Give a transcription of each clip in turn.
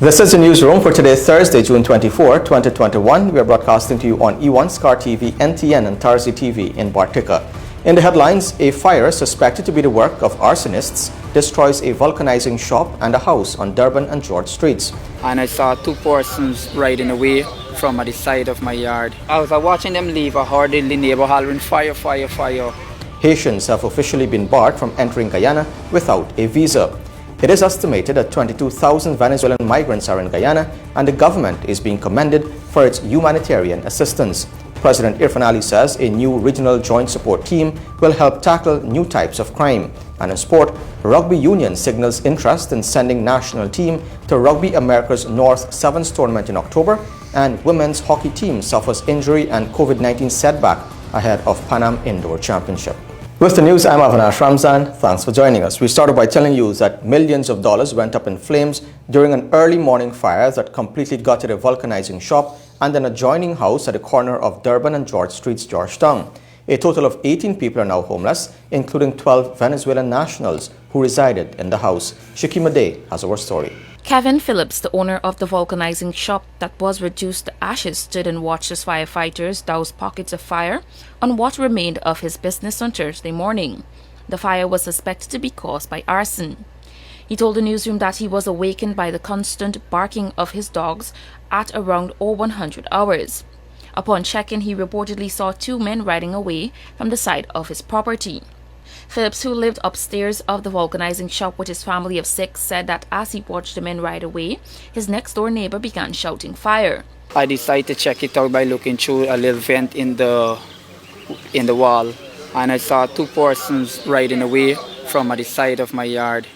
This is the newsroom for today, Thursday, June 24, 2021. We are broadcasting to you on E1 Scar TV, NTN, and Tarzi TV in Bartica. In the headlines, a fire suspected to be the work of arsonists destroys a vulcanizing shop and a house on Durban and George Streets. And I saw two persons riding away from the side of my yard. I was watching them leave. I heard the neighbor hollering, fire, fire, fire. Haitians have officially been barred from entering Guyana without a visa. It is estimated that 22,000 Venezuelan migrants are in Guyana, and the government is being commended for its humanitarian assistance. President Irfan Ali says a new regional joint support team will help tackle new types of crime. And in sport, Rugby Union signals interest in sending national team to Rugby America's North Sevens tournament in October, and women's hockey team suffers injury and COVID-19 setback ahead of Pan Am Indoor Championship. With the news, I'm Avinash Ramzan. Thanks for joining us. We started by telling you that millions of dollars went up in flames during an early morning fire that completely gutted a vulcanizing shop and an adjoining house at the corner of Durban and George Streets, Georgetown. A total of 18 people are now homeless, including 12 Venezuelan nationals who resided in the house. Shakima Day has our story. Kevin Phillips, the owner of the vulcanizing shop that was reduced to ashes, stood and watched as firefighters doused pockets of fire on what remained of his business on Thursday morning. The fire was suspected to be caused by arson. He told the newsroom that he was awakened by the constant barking of his dogs at around 0100 hours. Upon check-in, he reportedly saw two men riding away from the side of his property. Phillips, who lived upstairs of the vulcanizing shop with his family of 6, said that as he watched the men ride away, his next-door neighbor began shouting fire. I decided to check it out by looking through a little vent in the wall, and I saw two persons riding away from the side of my yard.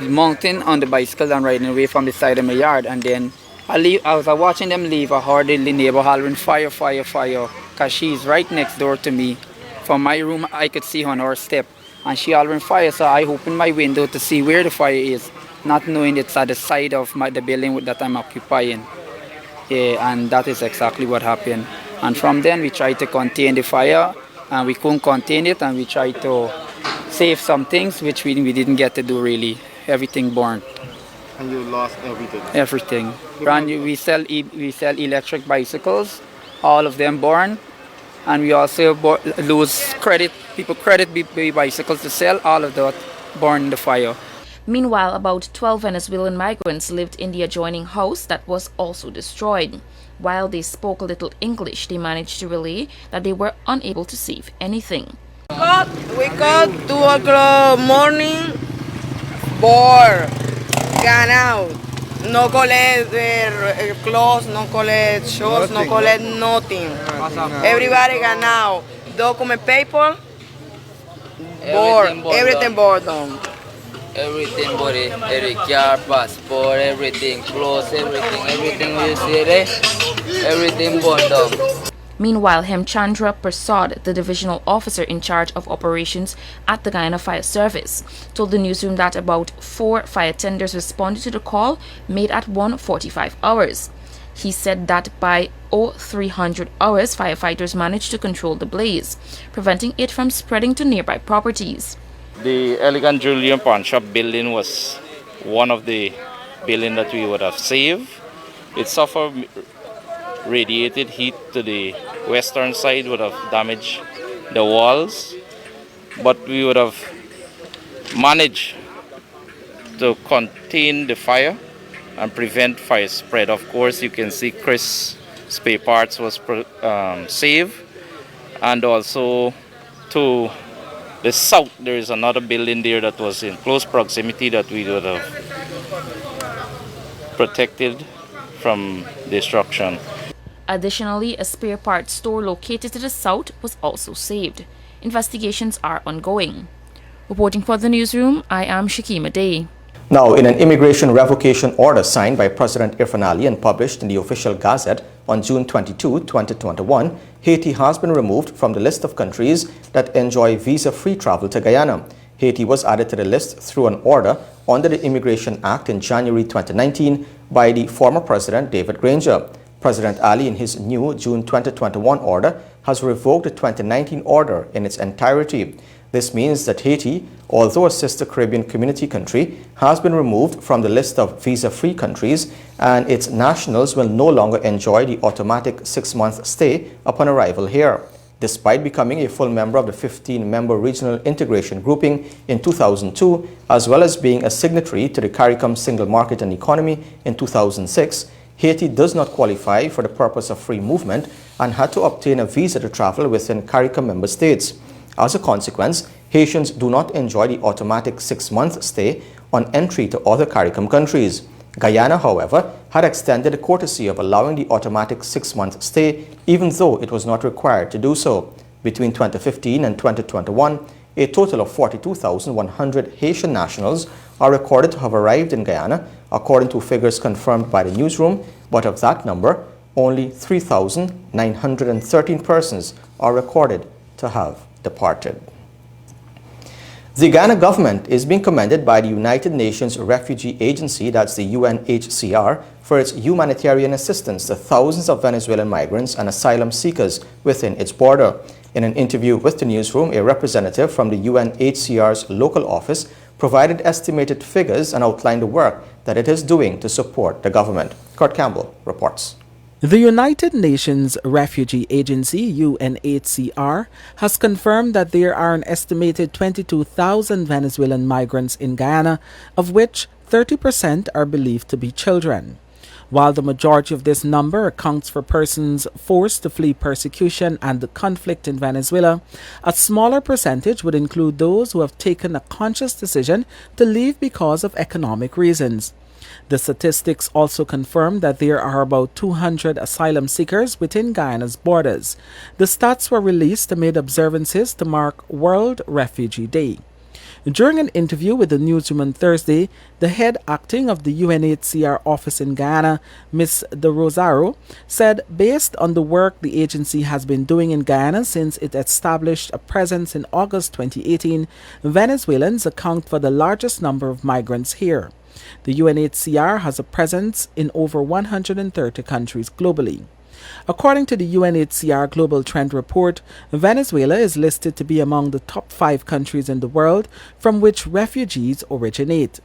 Mounting on the bicycle and riding away from the side of my yard, and then I was watching them leave. I heard the neighbor hollering fire, fire, fire, because she's right next door to me. From my room, I could see on her step, and she hollering fire, so I opened my window to see where the fire is, not knowing it's at the side of the building that I'm occupying. Yeah, and that is exactly what happened. And from then, we tried to contain the fire, and we couldn't contain it, and we tried to save some things, which we didn't get to do really. Everything burned. And you lost everything? Everything. We sell electric bicycles, all of them burned. And we also lose credit, people credit bicycles to sell, all of that burned in the fire. Meanwhile, about 12 Venezuelan migrants lived in the adjoining house that was also destroyed. While they spoke a little English, they managed to relay that they were unable to save anything. We got 2 o'clock morning, bored, gone out. No collect clothes, no collect shorts, no collect nothing. Everybody got now. Document paper, board, everything board on. Everything body, every car, passport, everything, clothes, everything you see there, everything burned down. Meanwhile, Yesu Persaud, the divisional officer in charge of operations at the Guyana Fire Service, told the newsroom that about 4 fire tenders responded to the call made at 1:45 hours. He said that by 0300 hours, firefighters managed to control the blaze, preventing it from spreading to nearby properties. The elegant jewelry and pawn shop building was one of the buildings that we would have saved. It suffered radiated heat to the western side, would have damaged the walls, but we would have managed to contain the fire and prevent fire spread. Of course, you can see Chris' spare parts was saved, and also to the south there is another building there that was in close proximity that we would have protected from destruction. Additionally, a spare parts store located to the south was also saved. Investigations are ongoing. Reporting for the newsroom, I am Shakima Day. Now, in an immigration revocation order signed by President Irfan Ali and published in the official Gazette on June 22, 2021, Haiti has been removed from the list of countries that enjoy visa-free travel to Guyana. Haiti was added to the list through an order under the Immigration Act in January 2019 by the former President David Granger. President Ali, in his new June 2021 order, has revoked the 2019 order in its entirety. This means that Haiti, although a sister Caribbean community country, has been removed from the list of visa-free countries, and its nationals will no longer enjoy the automatic 6-month stay upon arrival here. Despite becoming a full member of the 15-member regional integration grouping in 2002, as well as being a signatory to the CARICOM Single Market and Economy in 2006, Haiti does not qualify for the purpose of free movement and had to obtain a visa to travel within CARICOM member states. As a consequence, Haitians do not enjoy the automatic 6-month stay on entry to other CARICOM countries. Guyana, however, had extended the courtesy of allowing the automatic 6-month stay, even though it was not required to do so. Between 2015 and 2021, a total of 42,100 Haitian nationals are recorded to have arrived in Guyana, according to figures confirmed by the Newsroom, but of that number, only 3,913 persons are recorded to have departed. The Guyana government is being commended by the United Nations Refugee Agency, that's the UNHCR, for its humanitarian assistance to thousands of Venezuelan migrants and asylum seekers within its border. In an interview with the Newsroom, a representative from the UNHCR's local office provided estimated figures and outlined the work that it is doing to support the government. Kurt Campbell reports. The United Nations Refugee Agency, UNHCR, has confirmed that there are an estimated 22,000 Venezuelan migrants in Guyana, of which 30% are believed to be children. While the majority of this number accounts for persons forced to flee persecution and the conflict in Venezuela, a smaller percentage would include those who have taken a conscious decision to leave because of economic reasons. The statistics also confirm that there are about 200 asylum seekers within Guyana's borders. The stats were released amid observances to mark World Refugee Day. During an interview with the Newsroom on Thursday, the head acting of the UNHCR office in Guyana, Ms. De Rosario, said based on the work the agency has been doing in Guyana since it established a presence in August 2018, Venezuelans account for the largest number of migrants here. The UNHCR has a presence in over 130 countries globally. According to the UNHCR Global Trend Report, Venezuela is listed to be among the top 5 countries in the world from which refugees originate.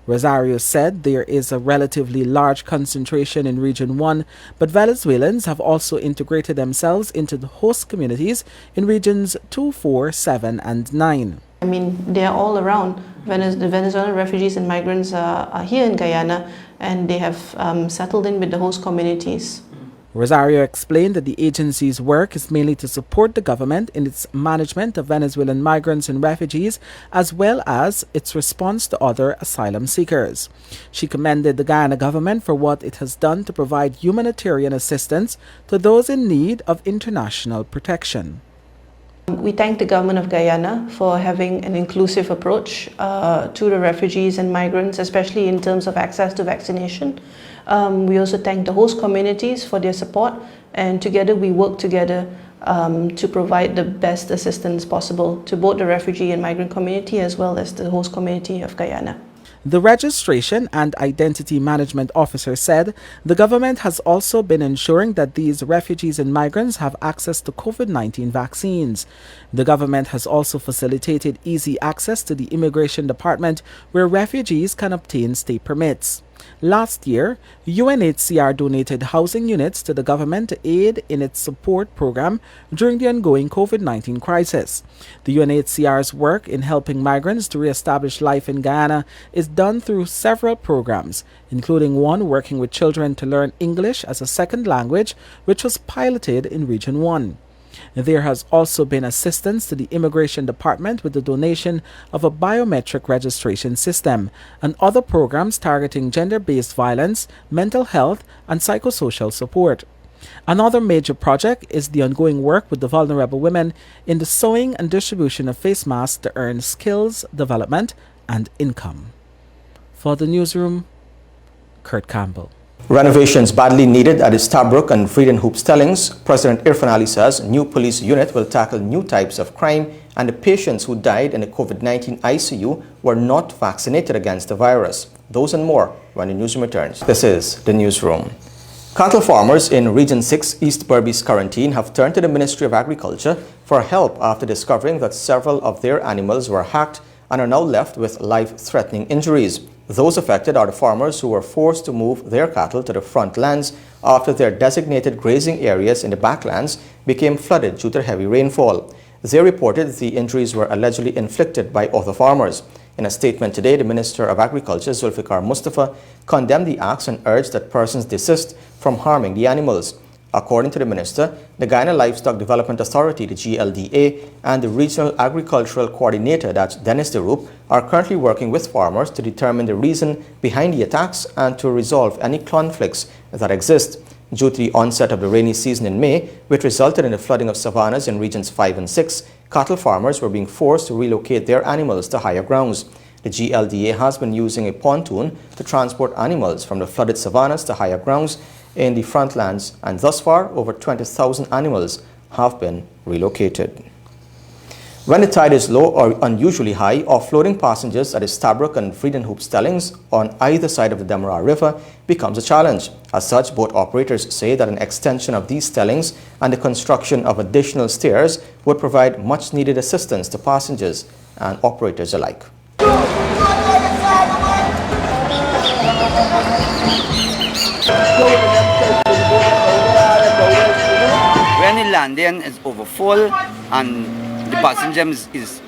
Rosario said there is a relatively large concentration in Region 1, but Venezuelans have also integrated themselves into the host communities in Regions 2, 4, 7, and 9. I mean, they're all around. The Venezuelan refugees and migrants are here in Guyana, and they have settled in with the host communities. Rosario explained that the agency's work is mainly to support the government in its management of Venezuelan migrants and refugees, as well as its response to other asylum seekers. She commended the Guyana government for what it has done to provide humanitarian assistance to those in need of international protection. We thank the government of Guyana for having an inclusive approach to the refugees and migrants, especially in terms of access to vaccination. We also thank the host communities for their support, and together we work together to provide the best assistance possible to both the refugee and migrant community as well as the host community of Guyana. The Registration and Identity Management Officer said the government has also been ensuring that these refugees and migrants have access to COVID-19 vaccines. The government has also facilitated easy access to the Immigration Department, where refugees can obtain stay permits. Last year, UNHCR donated housing units to the government to aid in its support program during the ongoing COVID-19 crisis. The UNHCR's work in helping migrants to re-establish life in Guyana is done through several programs, including one working with children to learn English as a second language, which was piloted in Region 1. There has also been assistance to the Immigration Department with the donation of a biometric registration system and other programs targeting gender-based violence, mental health, and psychosocial support. Another major project is the ongoing work with the vulnerable women in the sewing and distribution of face masks to earn skills, development, and income. For the Newsroom, Kurt Campbell. Renovations badly needed at the Stabrook and Friedenhoop Stellings. President Irfan Ali says new police unit will tackle new types of crime, and the patients who died in the COVID-19 ICU were not vaccinated against the virus. Those and more when the Newsroom returns. This is the Newsroom. Cattle farmers in Region 6 East Berbice Quarantine have turned to the Ministry of Agriculture for help after discovering that several of their animals were hacked and are now left with life-threatening injuries. Those affected are the farmers who were forced to move their cattle to the front lands after their designated grazing areas in the backlands became flooded due to heavy rainfall. They reported the injuries were allegedly inflicted by other farmers. In a statement today, the Minister of Agriculture, Zulfikar Mustafa, condemned the acts and urged that persons desist from harming the animals. According to the Minister, the Guyana Livestock Development Authority, the GLDA, and the Regional Agricultural Coordinator, that's Dennis Deroop, are currently working with farmers to determine the reason behind the attacks and to resolve any conflicts that exist. Due to the onset of the rainy season in May, which resulted in the flooding of savannas in Regions 5 and 6, cattle farmers were being forced to relocate their animals to higher grounds. The GLDA has been using a pontoon to transport animals from the flooded savannas to higher grounds in the frontlands, and thus far, over 20,000 animals have been relocated. When the tide is low or unusually high, offloading passengers at the Stabroek and Friedenhoop stellings on either side of the Demerara River becomes a challenge. As such, boat operators say that an extension of these stellings and the construction of additional stairs would provide much-needed assistance to passengers and operators alike. When the landing is overfull and the passenger is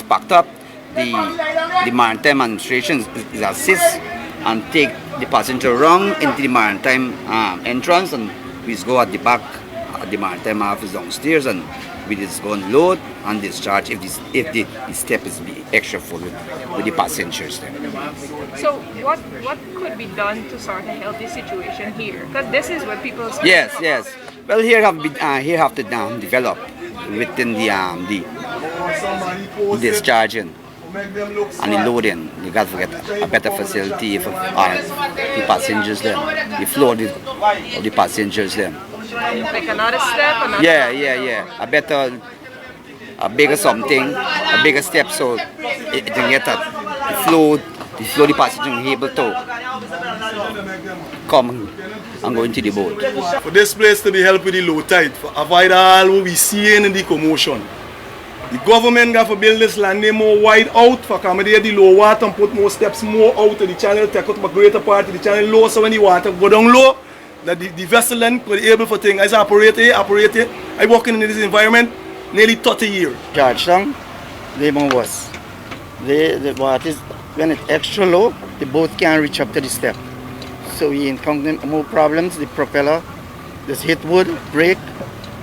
packed up, the maritime administration is assist and take the passenger around into the maritime entrance, and we just go at the back at the maritime office downstairs, and we just go and load and discharge if the step is extra full with the passengers there. So what could be done to sort of help this situation here? Because this is what people. Yes. Well, here have to develop within the discharging and the loading. You got to get a better facility for the passengers there. The flow of the passengers there. Like another step? Yeah. A bigger something, a bigger step, so it can get the flow the passenger able to come and go into the boat. For this place to be helped with the low tide, to avoid all what we see in the commotion. The government got to build this landing more wide out for accommodate the low water and put more steps more out of the channel, take out a greater part of the channel low, so when the water go down low, that the vessel then could be able for things. As I operate I work in this environment nearly 30 years. Georgetown, they more worse. The water is, when it's extra low, the boat can't reach up to the step. So we encounter more problems. The propeller just hit wood, break,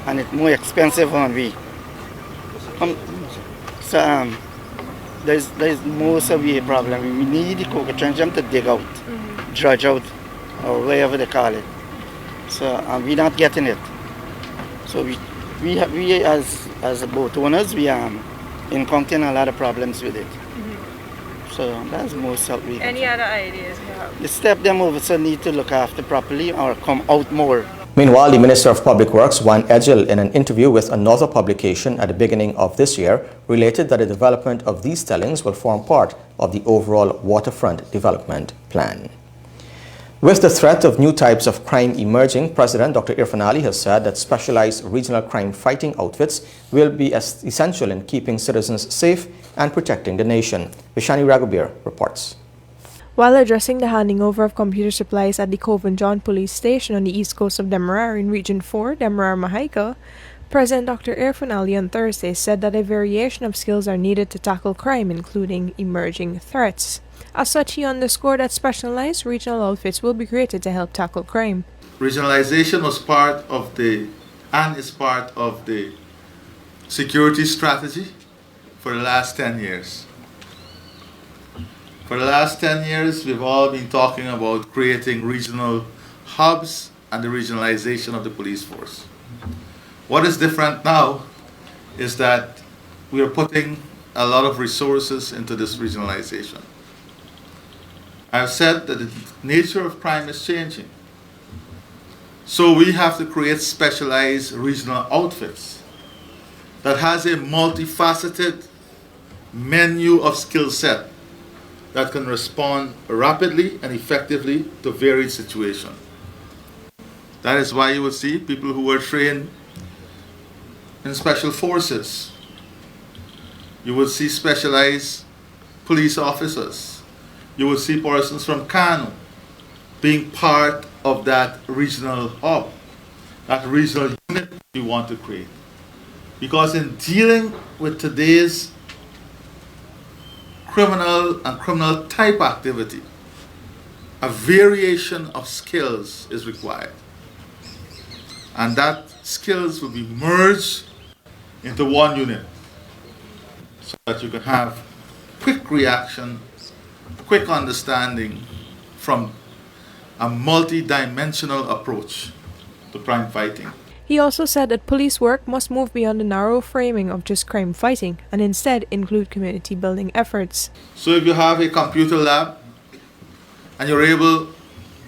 and it's more expensive on we. There's more severe problem. We need the coca trenchum to dig out, dredge out, or whatever they call it. So we're not getting it. So we as boat owners, we are encountering a lot of problems with it. So that's most help we. Any other ideas? The step them over so need to look after properly or come out more. Meanwhile, the Minister of Public Works, Juan Edgel, in an interview with another publication at the beginning of this year, related that the development of these stellings will form part of the overall waterfront development plan. With the threat of new types of crime emerging, President Dr. Irfan Ali has said that specialized regional crime fighting outfits will be essential in keeping citizens safe and protecting the nation. Vishani Raghuber reports. While addressing the handing over of computer supplies at the Cove and John Police Station on the east coast of Demerara in Region 4, Demerara Mahaika, President Dr. Irfan Ali on Thursday said that a variation of skills are needed to tackle crime, including emerging threats. As such, he underscored that specialized regional outfits will be created to help tackle crime. Regionalization was part of is part of the security strategy for the last 10 years. For the last 10 years, we've all been talking about creating regional hubs and the regionalization of the police force. What is different now is that we are putting a lot of resources into this regionalization. I've said that the nature of crime is changing. So we have to create specialized regional outfits that has a multifaceted menu of skill set that can respond rapidly and effectively to varied situations. That is why you will see people who were trained in special forces. You will see specialized police officers. You will see persons from Kano being part of that regional hub, that regional unit we want to create. Because in dealing with today's criminal and criminal type activity, a variation of skills is required. And that skills will be merged into one unit so that you can have quick reaction, quick understanding from a multi-dimensional approach to crime fighting. He also said that police work must move beyond the narrow framing of just crime fighting and instead include community building efforts. So if you have a computer lab and you're able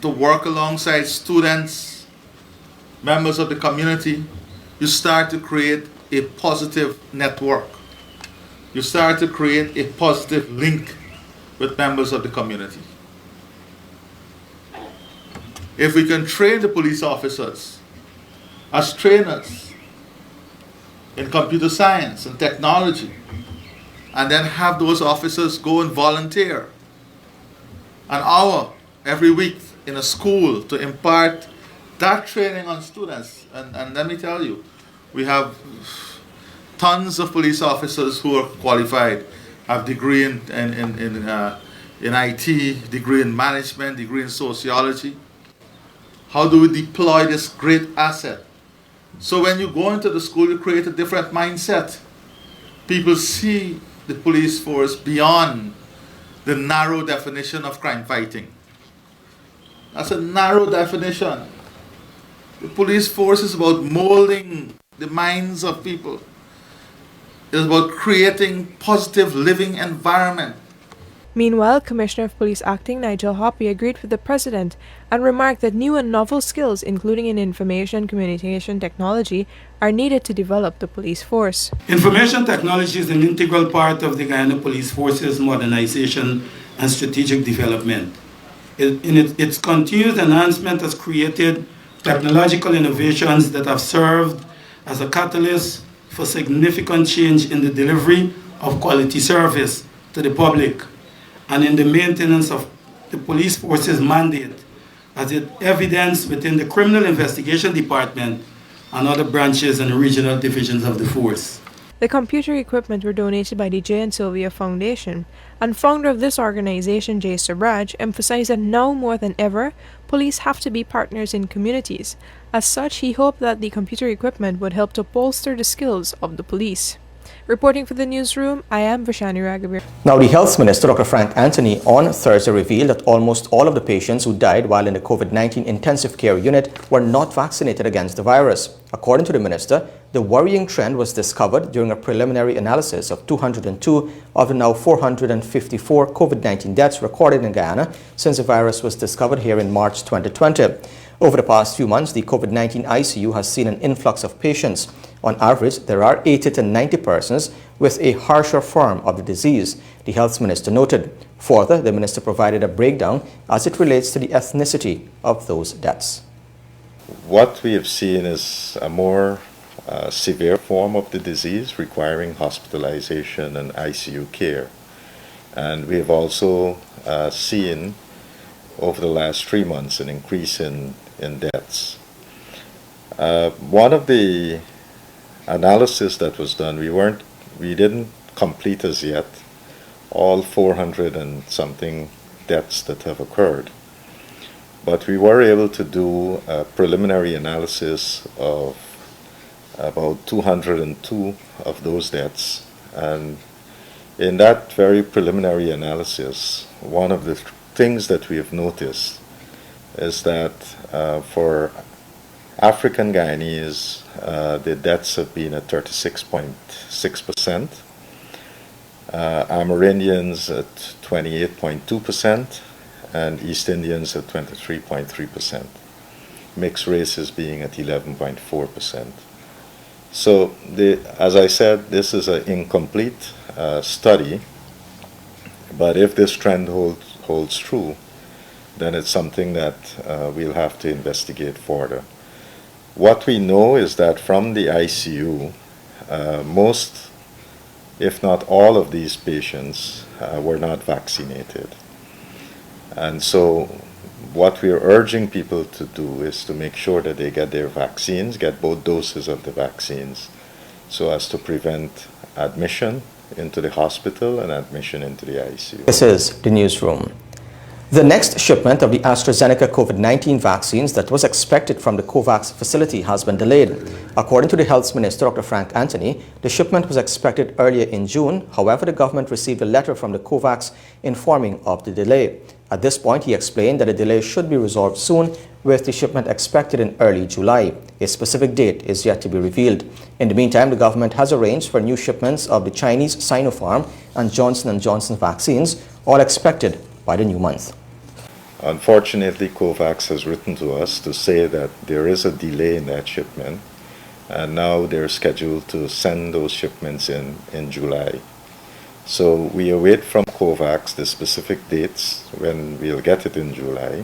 to work alongside students, members of the community, you start to create a positive network. You start to create a positive link with members of the community. If we can train the police officers as trainers in computer science and technology, and then have those officers go and volunteer an hour every week in a school to impart that training on students. And let me tell you, we have tons of police officers who are qualified, have degree in IT, degree in management, degree in sociology. How do we deploy this great asset? So when you go into the school, you create a different mindset. People see the police force beyond the narrow definition of crime fighting. That's a narrow definition. The police force is about molding the minds of people. It's about creating positive living environment. Meanwhile, Commissioner of Police Acting Nigel Hoppy agreed with the President and remarked that new and novel skills, including in information and communication technology, are needed to develop the police force. Information technology is an integral part of the Guyana Police Force's modernization and strategic development. Its continued enhancement has created technological innovations that have served as a catalyst for significant change in the delivery of quality service to the public and in the maintenance of the police force's mandate, as it evidenced within the Criminal Investigation Department and other branches and regional divisions of the force. The computer equipment were donated by the Jay and Sylvia Foundation, and founder of this organization, Yesu Persaud, emphasized that now more than ever, police have to be partners in communities. As such, he hoped that the computer equipment would help to bolster the skills of the police. Reporting for the newsroom, I am Vashani Raghavir. Now, the Health Minister, Dr. Frank Anthony, on Thursday revealed that almost all of the patients who died while in the COVID-19 intensive care unit were not vaccinated against the virus. According to the minister, the worrying trend was discovered during a preliminary analysis of 202 of the now 454 COVID-19 deaths recorded in Guyana since the virus was discovered here in March 2020. Over the past few months, the COVID-19 ICU has seen an influx of patients. On average, there are 80 to 90 persons with a harsher form of the disease, the health minister noted. Further, the minister provided a breakdown as it relates to the ethnicity of those deaths. What we have seen is a more severe form of the disease requiring hospitalization and ICU care. And we have also seen over the last 3 months an increase in deaths. One of the analysis that was done, we didn't complete as yet all 400 and something deaths that have occurred, but we were able to do a preliminary analysis of about 202 of those deaths. And in that very preliminary analysis, one of the things that we have noticed is that for African Guyanese, the deaths have been at 36.6%, Amerindians at 28.2%, and East Indians at 23.3%, mixed races being at 11.4%. So, as I said, this is an incomplete study, but if this trend holds true, then it's something that we'll have to investigate further. What we know is that from the ICU, most, if not all of these patients were not vaccinated. And so what we're urging people to do is to make sure that they get their vaccines, get both doses of the vaccines, so as to prevent admission into the hospital and admission into the ICU. This is the newsroom. The next shipment of the AstraZeneca COVID-19 vaccines that was expected from the COVAX facility has been delayed. According to the Health Minister, Dr. Frank Anthony, the shipment was expected earlier in June. However, the government received a letter from the COVAX informing of the delay. At this point, he explained that the delay should be resolved soon, with the shipment expected in early July. A specific date is yet to be revealed. In the meantime, the government has arranged for new shipments of the Chinese Sinopharm and Johnson & Johnson vaccines, all expected by the new month. Unfortunately, COVAX has written to us to say that there is a delay in that shipment, and now they're scheduled to send those shipments in July. So we await from COVAX the specific dates when we'll get it in July,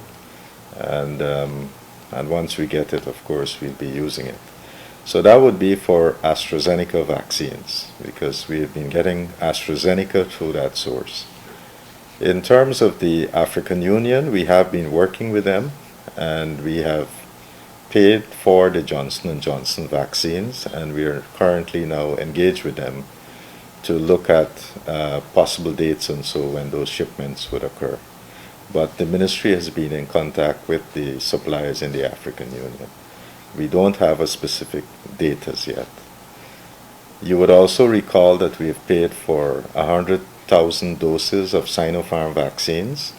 and once we get it, of course, we'll be using it. So that would be for AstraZeneca vaccines, because we've been getting AstraZeneca through that source. In terms of the African Union, we have been working with them, and we have paid for the Johnson & Johnson vaccines, and we are currently now engaged with them to look at possible dates and so when those shipments would occur. But the ministry has been in contact with the suppliers in the African Union. We don't have a specific date as yet. You would also recall that we have paid for 100,000 doses of Sinopharm vaccines,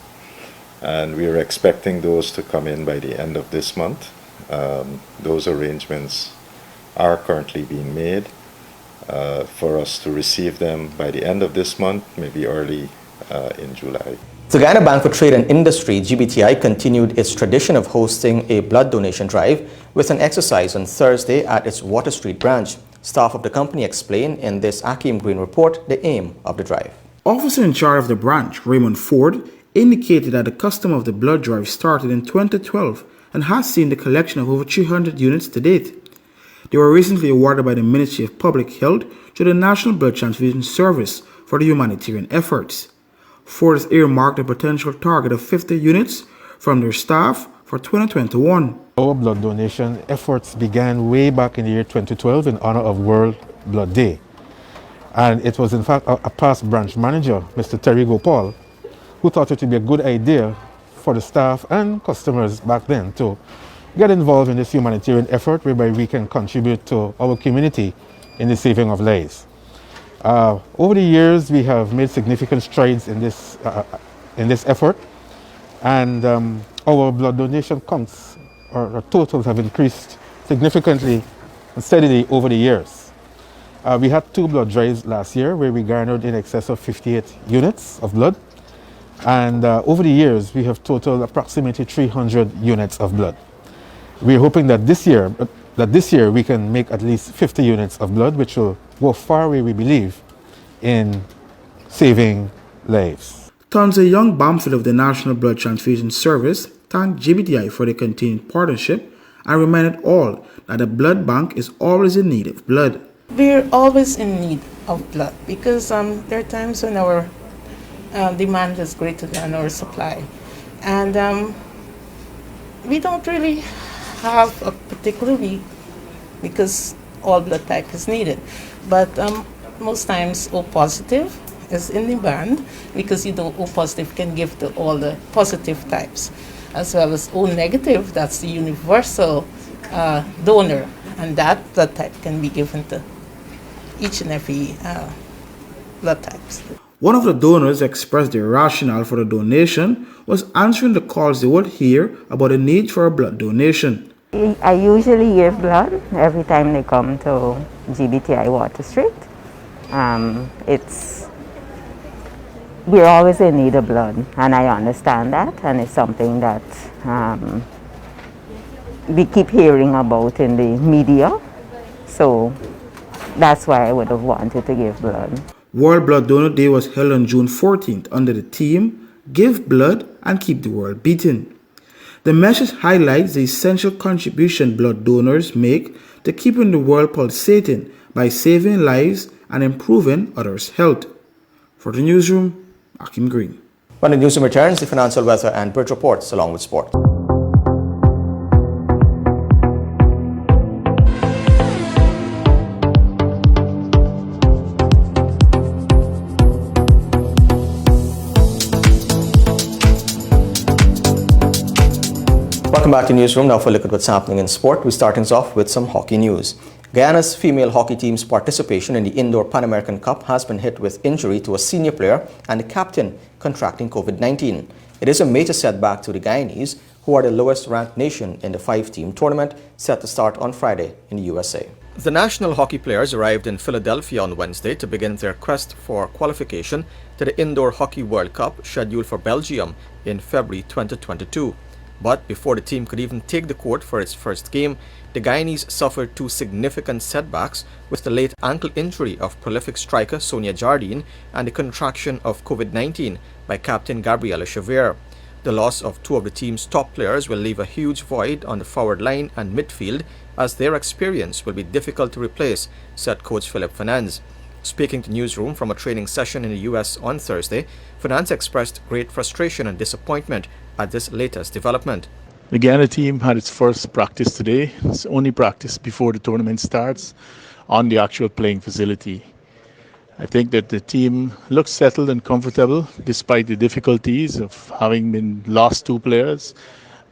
and we are expecting those to come in by the end of this month. Those arrangements are currently being made for us to receive them by the end of this month, maybe early in July. The Guyana Bank for Trade and Industry, GBTI, continued its tradition of hosting a blood donation drive with an exercise on Thursday at its Water Street branch. Staff of the company explained in this Akeem Green report the aim of the drive. Officer in charge of the branch, Raymond Ford, indicated that the custom of the blood drive started in 2012 and has seen the collection of over 300 units to date. They were recently awarded by the Ministry of Public Health to the National Blood Transfusion Service for the humanitarian efforts. Ford has earmarked a potential target of 50 units from their staff for 2021. Our blood donation efforts began way back in the year 2012 in honor of World Blood Day. And it was in fact a past branch manager, Mr. Terry Gopal, who thought it would be a good idea for the staff and customers back then to get involved in this humanitarian effort whereby we can contribute to our community in the saving of lives. Over the years, we have made significant strides in this effort, and our blood donation counts or totals have increased significantly and steadily over the years. We had 2 blood drives last year where we garnered in excess of 58 units of blood, and over the years we have totaled approximately 300 units of blood. We're hoping that this year we can make at least 50 units of blood, which will go far away, we believe, in saving lives. Tonza Young Bamfield of the National Blood Transfusion Service thanked GBTI for the continued partnership and reminded all that the blood bank is always in need of blood. We're always in need of blood because there are times when our demand is greater than our supply, and we don't really have a particular week because all blood type is needed, but most times O positive is in demand because O positive can give to all the positive types, as well as O negative, that's the universal donor, and that blood type can be given to each and every blood types. One of the donors expressed their rationale for the donation was answering the calls they would hear about the need for a blood donation. I usually give blood every time they come to GBTI Water Street. We're always in need of blood, and I understand that, and it's something that we keep hearing about in the media, so that's why I would have wanted to give blood. World Blood Donor Day was held on June 14th under the theme, Give Blood and Keep the World Beating. The message highlights the essential contribution blood donors make to keeping the world pulsating by saving lives and improving others' health. For the newsroom, Akim Green. When the newsroom returns, the financial, weather and bridge reports along with sport. Welcome back to Newsroom. Now for a look at what's happening in sport. We're starting off with some hockey news. Guyana's female hockey team's participation in the Indoor Pan American Cup has been hit with injury to a senior player and the captain contracting COVID-19. It is a major setback to the Guyanese, who are the lowest ranked nation in the 5-team tournament set to start on Friday in the USA. The national hockey players arrived in Philadelphia on Wednesday to begin their quest for qualification to the Indoor Hockey World Cup scheduled for Belgium in February 2022. But before the team could even take the court for its first game, the Guyanese suffered 2 significant setbacks with the late ankle injury of prolific striker Sonia Jardine and the contraction of COVID-19 by captain Gabriela Chavert. The loss of 2 of the team's top players will leave a huge void on the forward line and midfield, as their experience will be difficult to replace, said coach Philip Fernandes. Speaking to Newsroom from a training session in the US on Thursday, Fernandes expressed great frustration and disappointment at this latest development. The Guyana team had its first practice today. It's the only practice before the tournament starts on the actual playing facility. I think that the team looks settled and comfortable despite the difficulties of having been lost 2 players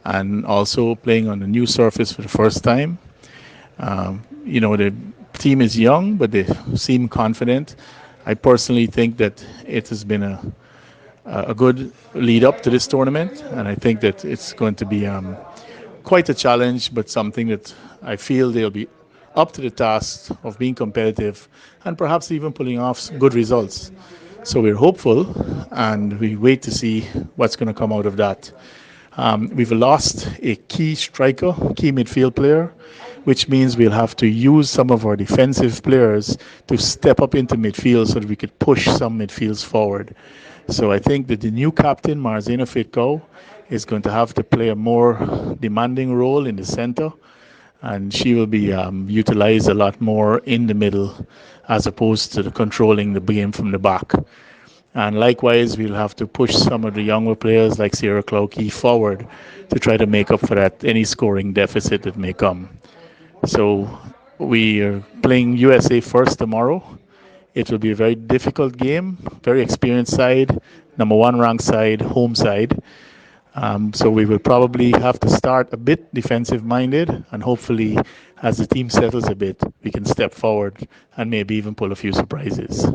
and also playing on a new surface for the first time. The team is young, but they seem confident. I personally think that it has been a good lead up to this tournament, and I think that it's going to be quite a challenge, but something that I feel they'll be up to the task of being competitive and perhaps even pulling off good results. So we're hopeful, and we wait to see what's going to come out of that. We've lost a key striker, key midfield player, which means we'll have to use some of our defensive players to step up into midfield so that we could push some midfields forward. So I think that the new captain, Marzena Fitko, is going to have to play a more demanding role in the center, and she will be utilized a lot more in the middle as opposed to controlling the game from the back. And likewise, we'll have to push some of the younger players like Sierra Clowkey forward to try to make up for that any scoring deficit that may come. So we are playing USA first tomorrow. It will be a very difficult game, very experienced side, number 1 ranked side, home side. So we will probably have to start a bit defensive-minded, and hopefully as the team settles a bit, we can step forward and maybe even pull a few surprises.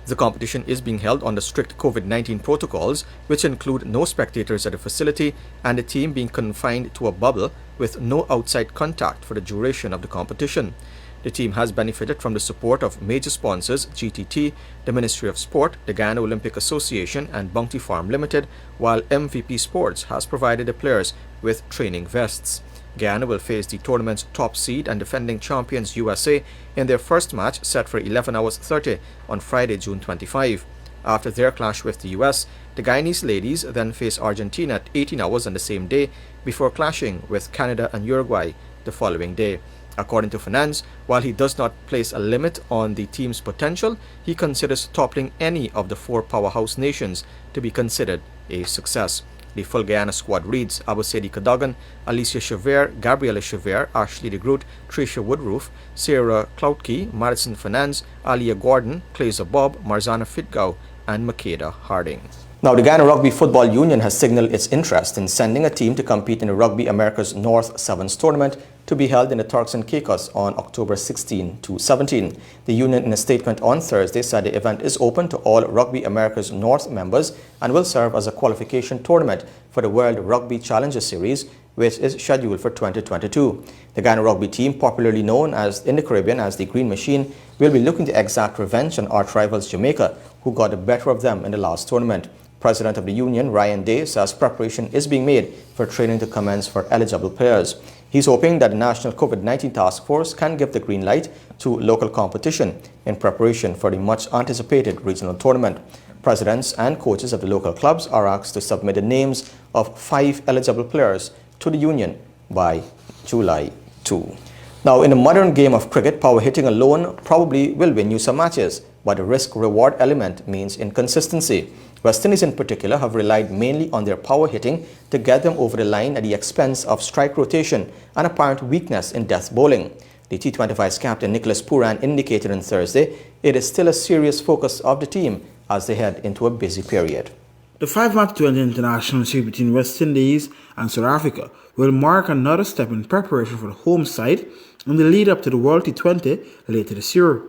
The competition is being held under strict COVID-19 protocols, which include no spectators at the facility and the team being confined to a bubble with no outside contact for the duration of the competition. The team has benefited from the support of major sponsors GTT, the Ministry of Sport, the Guyana Olympic Association and Bounty Farm Limited, while MVP Sports has provided the players with training vests. Guyana will face the tournament's top seed and defending champions USA in their first match set for 11 hours 30 on Friday, June 25. After their clash with the US, the Guyanese ladies then face Argentina at 18 hours on the same day before clashing with Canada and Uruguay the following day. According to Fernandes, while he does not place a limit on the team's potential, he considers toppling any of the 4 powerhouse nations to be considered a success. The full Guyana squad reads Abosedi Cadogan, Alicia Chavert, Gabriela Chavert, Ashley de Groot, Tricia Woodroof, Sarah Cloutkey, Madison Fernandes, Alia Gordon, Claza Bob, Marzana Fitgau, and Makeda Harding. Now, the Guyana Rugby Football Union has signaled its interest in sending a team to compete in the Rugby America's North Sevens tournament to be held in the Turks and Caicos on October 16 to 17. The union, in a statement on Thursday, said the event is open to all Rugby America's North members and will serve as a qualification tournament for the World Rugby Challenger Series, which is scheduled for 2022. The Guyana Rugby team, popularly known in the Caribbean as the Green Machine, will be looking to exact revenge on arch rivals Jamaica, who got the better of them in the last tournament. President of the union, Ryan Day, says preparation is being made for training to commence for eligible players. He's hoping that the National COVID-19 Task Force can give the green light to local competition in preparation for the much-anticipated regional tournament. Presidents and coaches of the local clubs are asked to submit the names of 5 eligible players to the Union by July 2. Now, in a modern game of cricket, power hitting alone probably will win you some matches, but the risk-reward element means inconsistency. West Indies in particular have relied mainly on their power hitting to get them over the line at the expense of strike rotation and apparent weakness in death bowling. The T20 vice-captain Nicholas Pooran indicated on Thursday it is still a serious focus of the team as they head into a busy period. The 5-match 20 international series between West Indies and South Africa will mark another step in preparation for the home side in the lead-up to the World T20 later this year.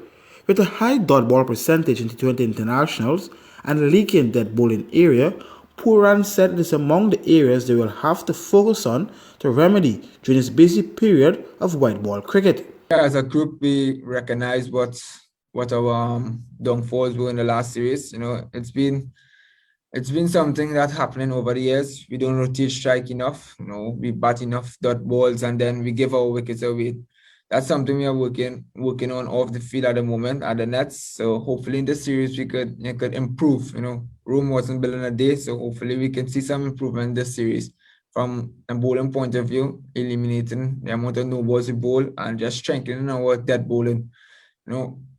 With a high dot ball percentage in T20 internationals and a leaking dead bowling area, Pooran said it is among the areas they will have to focus on to remedy during this busy period of white ball cricket. As a group, we recognize what our downfalls were in the last series. It's been something that's happening over the years. We don't rotate strike enough. We bat enough dot balls and then we give our wickets away. That's something we are working on off the field at the moment at the nets. So hopefully in this series we could improve. Rome wasn't built in a day, so hopefully we can see some improvement in this series from a bowling point of view, eliminating the amount of no balls we bowl and just strengthening our dead bowling.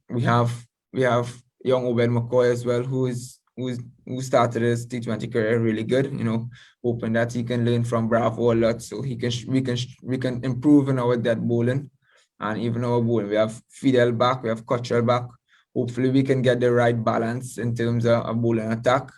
We have young Obed McCoy as well, who started his T20 career really good. Hoping that he can learn from Bravo a lot, so we can improve in our dead bowling. And even our bowling, we have Fidel back, we have Cottrell back. Hopefully we can get the right balance in terms of a bowling attack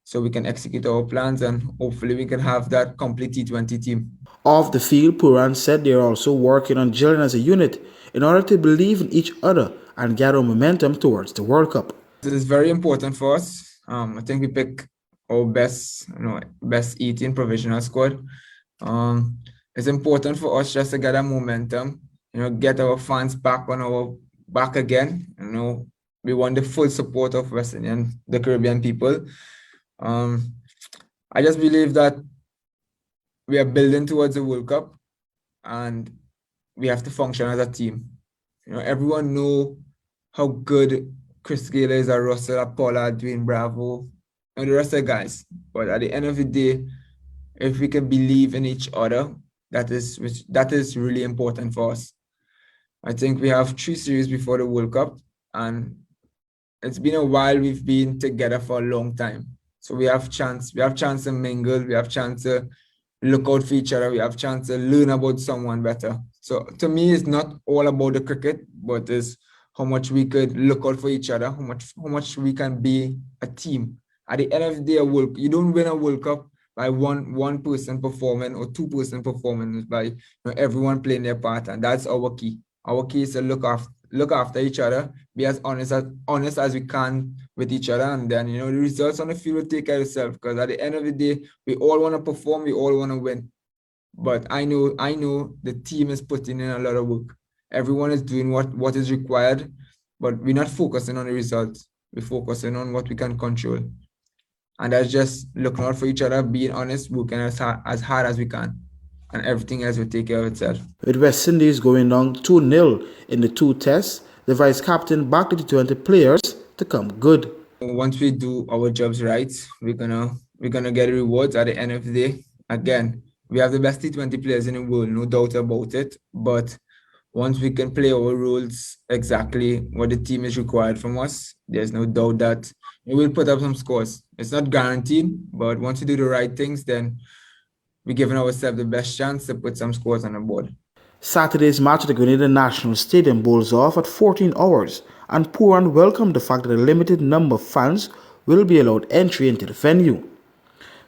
so we can execute our plans and hopefully we can have that complete T20 team. Off the field, Pooran said they are also working on gelling as a unit in order to believe in each other and gather momentum towards the World Cup. This is very important for us. I think we pick our best 18 provisional squad. It's important for us just to get a momentum. Get our fans back on our back again. We want the full support of West Indian, the Caribbean people. I just believe that we are building towards the World Cup and we have to function as a team. Everyone know how good Chris Gayle is, at Russell, at Pollard, Dwayne Bravo, and the rest of the guys. But at the end of the day, if we can believe in each other, that is really important for us. I think we have 3 series before the World Cup, and it's been a while. We've been together for a long time, so we have chance to mingle. We have chance to look out for each other. We have chance to learn about someone better. So to me, it's not all about the cricket, but it's how much we could look out for each other, how much we can be a team. At the end of the day, you don't win a World Cup by one person performing or 2 person performing. It's by everyone playing their part, and that's our key. Our key is to look after each other, be as honest as we can with each other, and then the results on the field will take care of itself. Because at the end of the day, we all want to perform, we all want to win. But I know the team is putting in a lot of work. Everyone is doing what is required, but we're not focusing on the results. We're focusing on what we can control, and that's just looking out for each other, being honest, working as hard as we can. And everything else will take care of itself. With West Indies going down 2-0 in the 2 tests, the vice-captain backed the T20 players to come good. Once we do our jobs right, we're gonna get rewards at the end of the day. Again, we have the best T20 players in the world, no doubt about it. But once we can play our roles exactly what the team is required from us, there's no doubt that we will put up some scores. It's not guaranteed, but once we do the right things, then we're giving ourselves the best chance to put some scores on the board. Saturday's match at the Grenada National Stadium bowls off at 14 hours, and Pooran welcomed the fact that a limited number of fans will be allowed entry into the venue.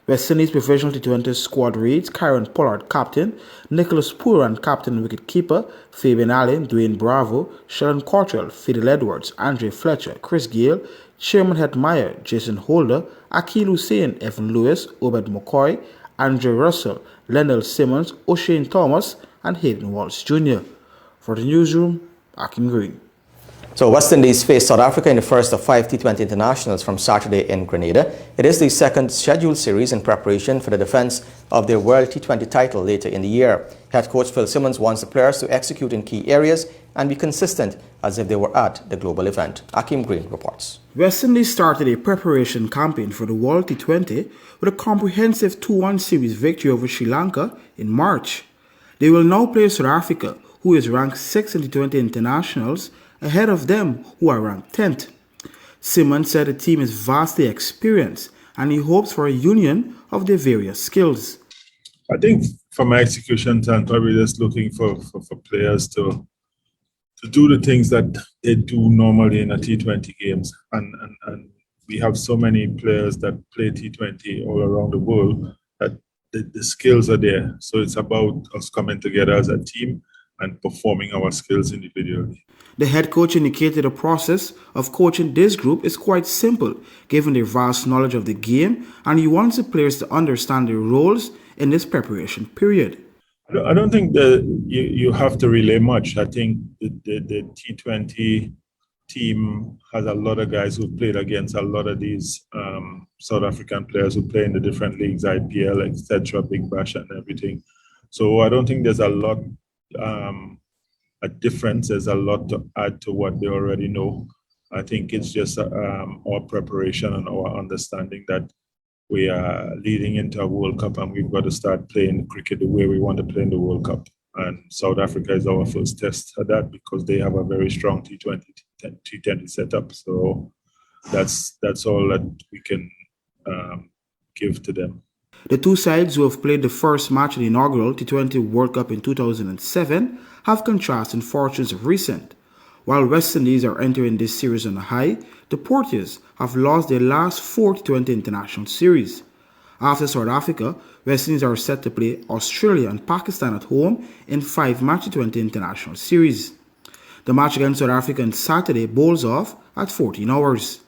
West Indies professional T20 squad reads Kieran Pollard captain, Nicholas Pooran captain and wicketkeeper, Fabian Allen, Dwayne Bravo, Sheldon Cottrell, Fidel Edwards, Andre Fletcher, Chris Gayle, Chairman Het Meyer, Jason Holder, Akil Hussain, Evan Lewis, Obed McCoy, Andre Russell, Lendell Simmons, O'Shane Thomas, and Hayden Walsh Jr. For the newsroom, Akim Green. So West Indies face South Africa in the first of 5 T20 internationals from Saturday in Grenada. It is the second scheduled series in preparation for the defense of their World T20 title later in the year. Head coach Phil Simmons wants the players to execute in key areas and be consistent as if they were at the global event. Akim Green reports. West Indies started a preparation campaign for the World T20 with a comprehensive 2-1 series victory over Sri Lanka in March. They will now play South Africa, who is ranked 6th in T20 internationals, ahead of them, who are ranked 10th. Simmons said the team is vastly experienced and he hopes for a union of their various skills. I think from my execution standpoint, we're just looking for players to do the things that they do normally in a T20 games. And we have so many players that play T20 all around the world that the skills are there. So it's about us coming together as a team and performing our skills individually. The head coach indicated the process of coaching this group is quite simple, given their vast knowledge of the game, and he wants the players to understand their roles in this preparation period. I don't think that you have to relay much. I think the T20 team has a lot of guys who played against a lot of these South African players who play in the different leagues, IPL, etc., Big Bash and everything. So I don't think there's a lot a difference. There's a lot to add to what they already know. I think it's just our preparation and our understanding that we are leading into a World Cup and we've got to start playing cricket the way we want to play in the World Cup. And South Africa is our first test at that because they have a very strong T20 setup. So that's all that we can give to them. The two sides who have played the first match of the inaugural T20 World Cup in 2007 have contrasting fortunes of recent. While West Indies are entering this series on a high, the Portuguese have lost their last 4 T20 international series. After South Africa, West Indies are set to play Australia and Pakistan at home in 5-match T20 international series. The match against South Africa on Saturday bowls off at 14 hours.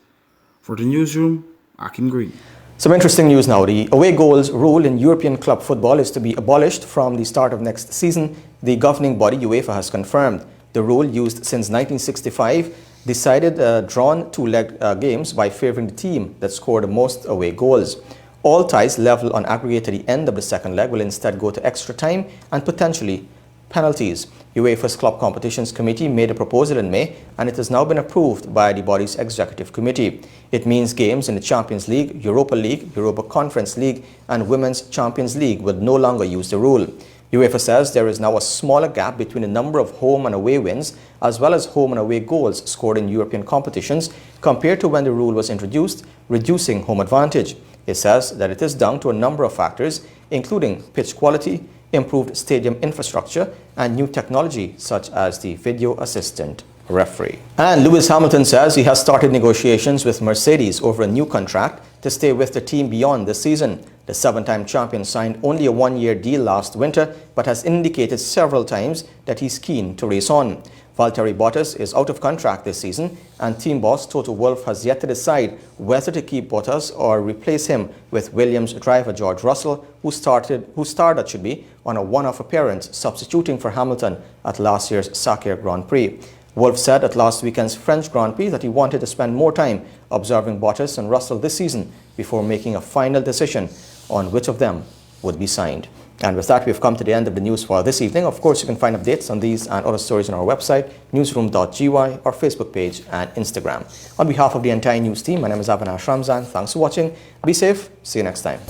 For the newsroom, Akim Green. Some interesting news now. The away goals rule in European club football is to be abolished from the start of next season. The governing body UEFA has confirmed. The rule, used since 1965, decided drawn two-leg games by favouring the team that scored the most away goals. All ties level on aggregate at the end of the second leg will instead go to extra time and potentially penalties. UEFA's Club Competitions Committee made a proposal in May and it has now been approved by the body's executive committee. It means games in the Champions League, Europa League, Europa Conference League and Women's Champions League will no longer use the rule. UEFA says there is now a smaller gap between the number of home and away wins as well as home and away goals scored in European competitions compared to when the rule was introduced, reducing home advantage. It says that it is down to a number of factors, including pitch quality, improved stadium infrastructure, and new technology such as the video assistant referee. And Lewis Hamilton says he has started negotiations with Mercedes over a new contract to stay with the team beyond this season. The 7-time champion signed only a 1-year deal last winter, but has indicated several times that he's keen to race on. Valtteri Bottas is out of contract this season, and team boss Toto Wolff has yet to decide whether to keep Bottas or replace him with Williams driver George Russell, who starred on a one-off appearance substituting for Hamilton at last year's Sakir Grand Prix. Wolff said at last weekend's French Grand Prix that he wanted to spend more time observing Bottas and Russell this season before making a final decision on which of them would be signed. And with that, we've come to the end of the news for this evening. Of course, you can find updates on these and other stories on our website, Newsroom.gy, our Facebook page and Instagram. On behalf of the entire news team, my name is Avinash Ramzan. Thanks for watching. Be safe. See you next time.